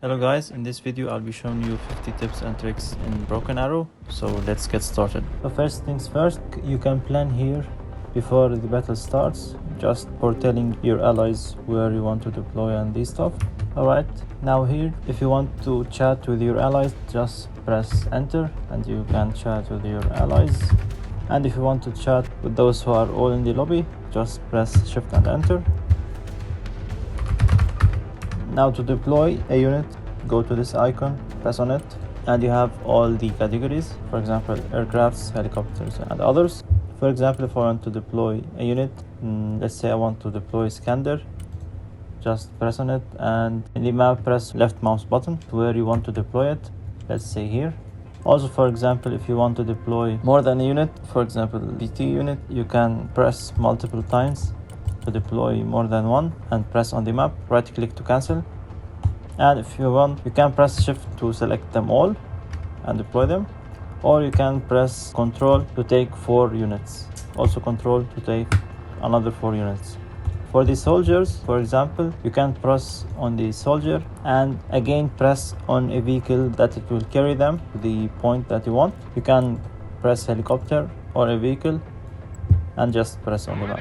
Hello guys, in this video I'll be showing you 50 tips and tricks in Broken Arrow, so let's get started. So first things first, you can plan here before the battle starts, just for telling your allies where you want to deploy and this stuff. Alright, now here, if you want to chat with your allies, just press enter and you can chat with your allies. And if you want to chat with those who are all in the lobby, just press shift and enter. Now to deploy a unit, go to this icon, press on it, and you have all the categories, for example aircrafts, helicopters and others. For example, if I want to deploy a unit, let's say I want to deploy Scander, just press on it and in the map press left mouse button to where you want to deploy it, let's say here. Also, for example, if you want to deploy more than a unit, for example BT unit, you can press multiple times to deploy more than one and press on the map, right click to cancel. And if you want, you can press shift to select them all and deploy them, or you can press control to take 4 units, also control to take another 4 units. For the soldiers, for example, you can press on the soldier and again press on a vehicle that it will carry them to the point that you want. You can press helicopter or a vehicle and just press on the map.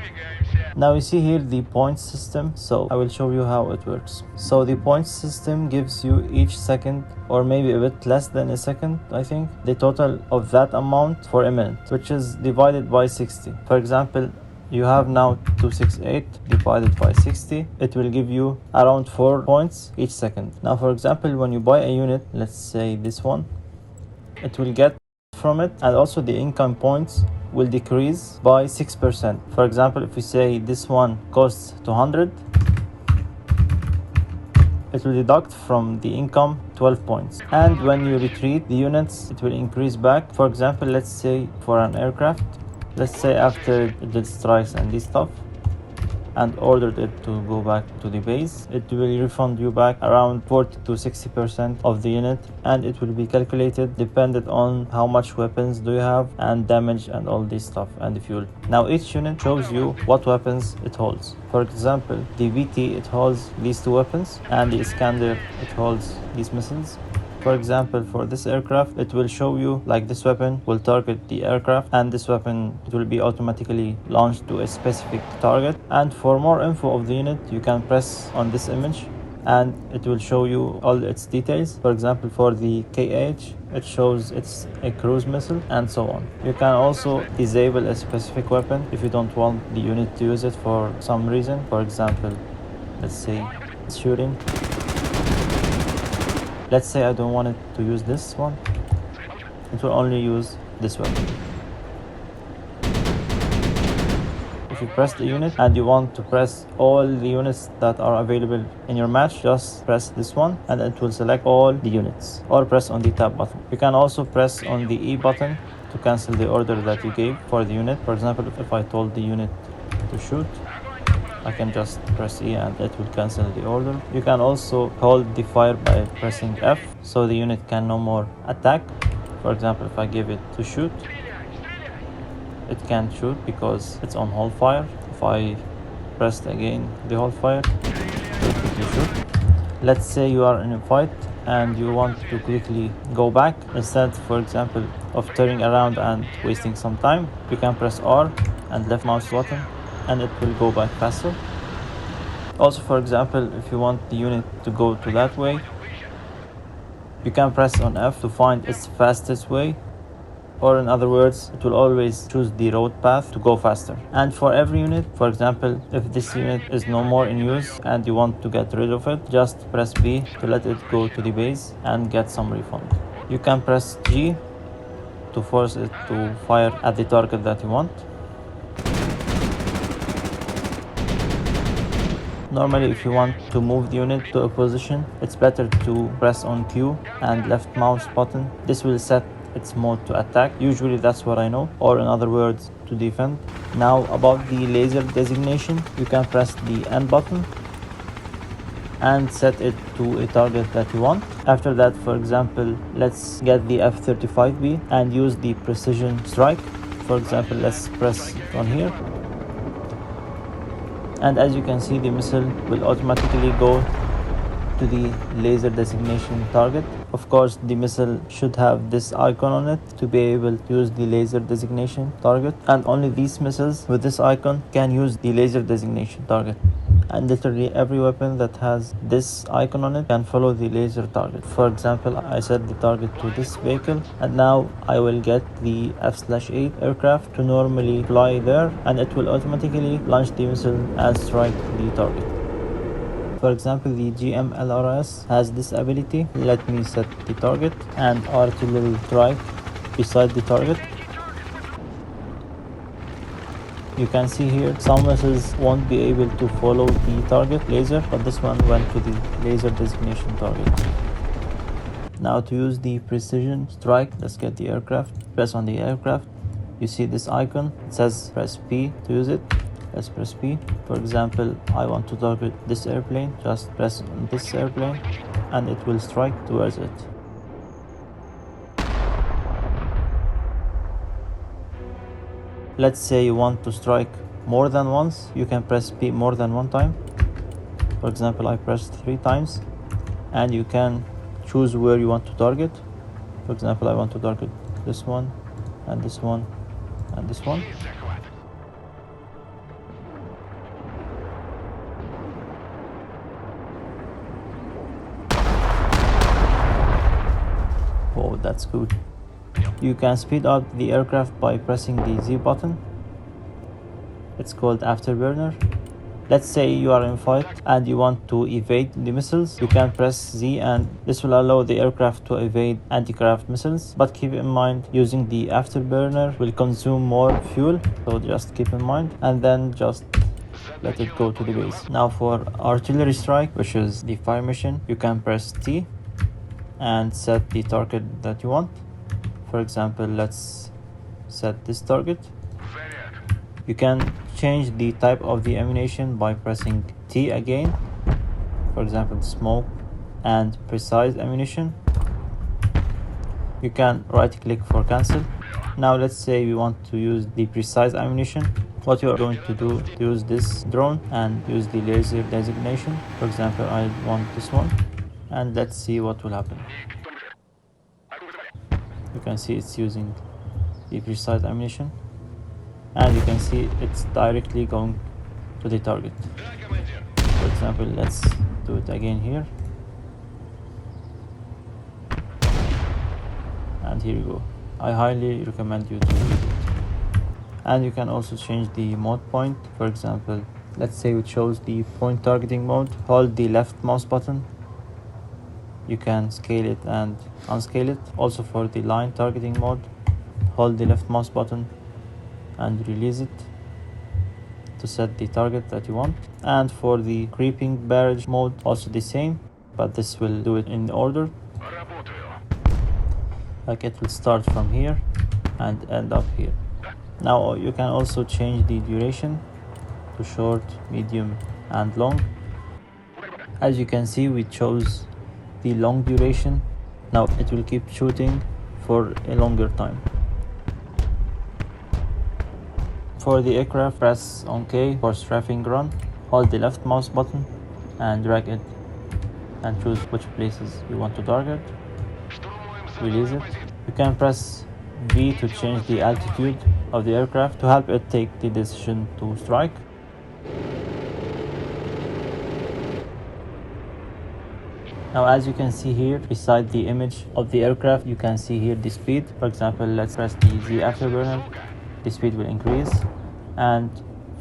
Now you see here the points system, so I will show you how it works. So the points system gives you each second, or maybe a bit less than a second, I think, the total of that amount for a minute, which is divided by 60. For example, you have now 268 divided by 60, it will give you around 4 points each second. Now for example, when you buy a unit, let's say this one, it will get from it, and also the income points will decrease by 6%. For example, if we say this one costs 200, it will deduct from the income 12 points. And when you retreat the units, it will increase back. For example, let's say for an aircraft, let's say after it did strikes and this stuff and ordered it to go back to the base, it will refund you back around 40 to 60% of the unit, and it will be calculated dependent on how much weapons do you have and damage and all this stuff and the fuel. Now each unit shows you what weapons it holds. For example, the VT, it holds these 2 weapons, and the Iskander, it holds these missiles. For example, for this aircraft, it will show you like this weapon will target the aircraft, and this weapon, it will be automatically launched to a specific target. And for more info of the unit, you can press on this image and it will show you all its details. For example, for the KH, it shows it's a cruise missile and so on. You can also disable a specific weapon if you don't want the unit to use it for some reason. For example, let's say it's shooting. Let's say I don't want it to use this one. It will only use this weapon. If you press the unit and you want to press all the units that are available in your match, just press this one and it will select all the units, or press on the tab button. You can also press on the E button to cancel the order that you gave for the unit. For example, if I told the unit to shoot, I can just press E and it will cancel the order. You can also hold the fire by pressing F, so the unit can no more attack. For example, if I give it to shoot, it can't shoot because it's on hold fire. If I pressed again the hold fire, it will shoot. Let's say you are in a fight and you want to quickly go back. Instead, for example, of turning around and wasting some time, you can press R and left mouse button and it will go back faster. Also, for example, if you want the unit to go to that way, you can press on F to find its fastest way, or in other words, it will always choose the road path to go faster. And for every unit, for example, if this unit is no more in use and you want to get rid of it, just press B to let it go to the base and get some refund. You can press G to force it to fire at the target that you want. Normally, if you want to move the unit to a position, it's better to press on Q and left mouse button. This will set its mode to attack. Usually that's what I know, or in other words, to defend. Now about the laser designation, you can press the N button and set it to a target that you want. After that, for example, let's get the F-35B and use the precision strike. For example, let's press it on here. And as you can see, the missile will automatically go to the laser designation target. Of course, the missile should have this icon on it to be able to use the laser designation target, and only these missiles with this icon can use the laser designation target. And literally every weapon that has this icon on it can follow the laser target. For example, I set the target to this vehicle, and now I will get the F/8 aircraft to normally fly there, and it will automatically launch the missile and strike the target. For example, the GMLRS has this ability. Let me set the target and artillery strike beside the target. You can see here some missiles won't be able to follow the target laser, but this one went to the laser designation target. Now to use the precision strike, let's get the aircraft. Press on the aircraft. You see this icon. It says press P to use it. Let's press P. For example, I want to target this airplane. Just press on this airplane and it will strike towards it. Let's say you want to strike more than once, you can press P more than one time. For example, I pressed 3 times, and you can choose where you want to target. For example, I want to target this one, and this one, and this one. Oh, that's good. You can speed up the aircraft by pressing the Z button. It's called afterburner. Let's say you are in fight and you want to evade the missiles. You can press Z and this will allow the aircraft to evade anti-craft missiles. But keep in mind, using the afterburner will consume more fuel. So just keep in mind, and then just let it go to the base. Now for artillery strike, which is the fire mission, you can press T and set the target that you want. For example, let's set this target. You can change the type of the ammunition by pressing T again. For example, smoke and precise ammunition. You can right click for cancel. Now let's say we want to use the precise ammunition. What you are going to do, use this drone and use the laser designation. For example, I want this one, and let's see what will happen. You can see it's using the precise ammunition, and you can see it's directly going to the target. For example, let's do it again here, and here you go. I highly recommend you to use it. And you can also change the mode point. For example, let's say we chose the point targeting mode. Hold the left mouse button. You can scale it and unscale it. Also for the line targeting mode, hold the left mouse button and release it to set the target that you want. And for the creeping barrage mode, also the same, but this will do it in order. Like it will start from here and end up here. Now you can also change the duration to short, medium and long. As you can see, we chose the long duration. Now it will keep shooting for a longer time. For the aircraft, press on K for strafing run. Hold the left mouse button and drag it and choose which places you want to target. Release it. You can press V to change the altitude of the aircraft to help it take the decision to strike. Now as you can see here, beside the image of the aircraft, you can see here the speed. For example, let's press the Z afterburner. The speed will increase. And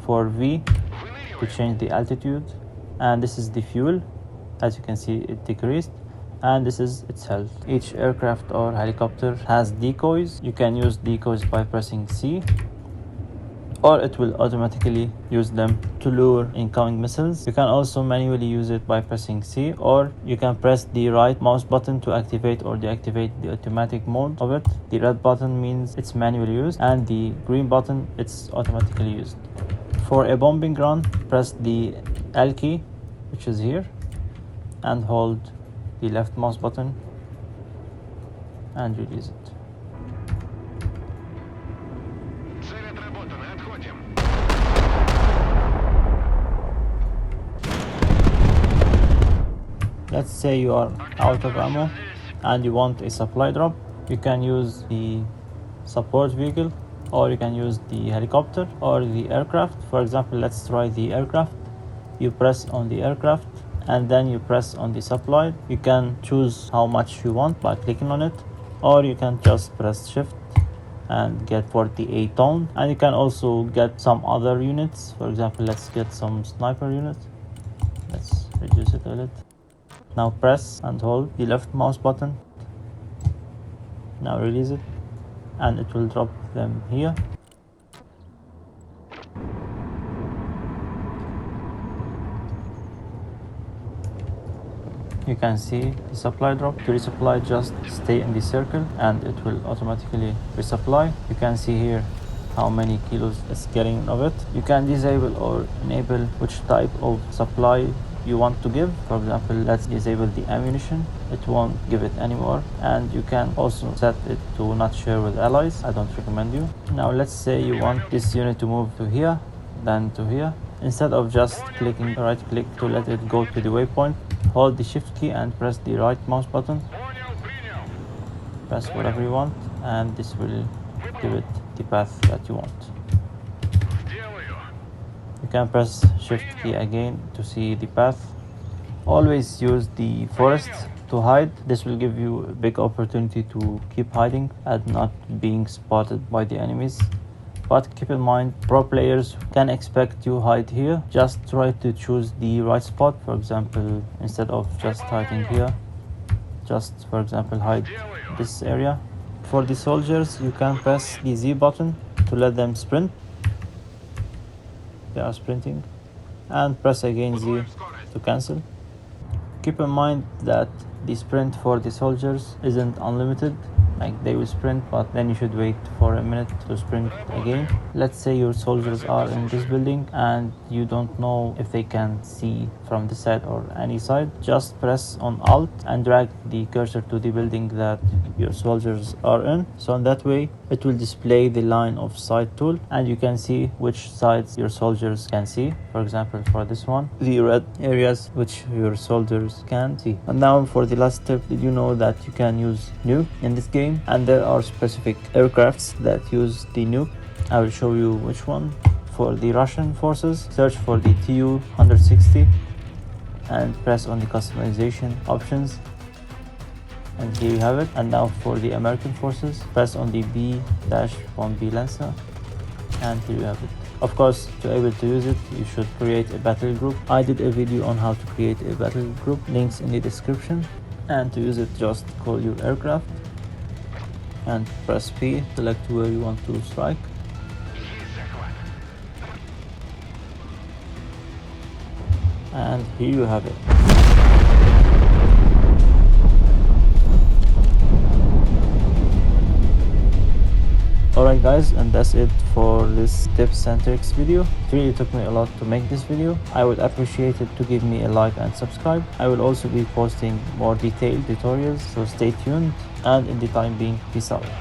for V, to change the altitude. And this is the fuel. As you can see, it decreased. And this is its health. Each aircraft or helicopter has decoys. You can use decoys by pressing C, or it will automatically use them to lure incoming missiles. You can also manually use it by pressing C, or you can press the right mouse button to activate or deactivate the automatic mode of it. The red button means it's manually used, and the green button, it's automatically used. For a bombing run, press the L key, which is here, and hold the left mouse button and release it. Let's let's say you are out of ammo and you want a supply drop. You can use the support vehicle, or you can use the helicopter or the aircraft. For example, let's try the aircraft. You press on the aircraft and then you press on the supply. You can choose how much you want by clicking on it, or you can just press shift and get 48 tone. And you can also get some other units. For example, let's get some sniper units. Let's reduce it a little. Now press and hold the left mouse button. Now release it and it will drop them here. You can see the supply drop. To resupply, just stay in the circle and it will automatically resupply. You can see here how many kilos it's getting of it. You can disable or enable which type of supply you want to give. For example, let's disable the ammunition. It won't give it anymore. And you can also set it to not share with allies. I don't recommend you. Now let's say you want this unit to move to here, then to here. Instead of just clicking right click to let it go to the waypoint, hold the shift key and press the right mouse button. Press whatever you want and this will give it the path that you want. You can press shift key again to see the path. Always use the forest to hide. This will give you a big opportunity to keep hiding and not being spotted by the enemies. But keep in mind, pro players can expect you hide here. Just try to choose the right spot. For example, instead of just hiding here, just for example hide this area. For the soldiers, you can press the Z button to let them sprint. They are sprinting. And press again Z to cancel. Keep in mind that the sprint for the soldiers isn't unlimited. Like they will sprint, but then you should wait for a minute to sprint again. Let's say your soldiers are in this building and you don't know if they can see from this side or any side. Just press on Alt and drag the cursor to the building that your soldiers are in. So in that way, it will display the line of sight tool and you can see which sides your soldiers can see. For example, for this one, the red areas which your soldiers can see. And now for the last tip, did you know that you can use nuke in this game? And there are specific aircrafts that use the nuke. I will show you which one. For the Russian forces, search for the Tu-160 and press on the customization options. And here you have it. And now for the American forces, press on the B-1B Lancer and here you have it. Of course, to be able to use it, you should create a battle group. I did a video on how to create a battle group, links in the description. And to use it, just call your aircraft and press P, select where you want to strike. And here you have it. Alright guys, and that's it for this tips and tricks video. It really took me a lot to make this video. I would appreciate it to give me a like and subscribe. I will also be posting more detailed tutorials, so stay tuned, and in the time being, peace out.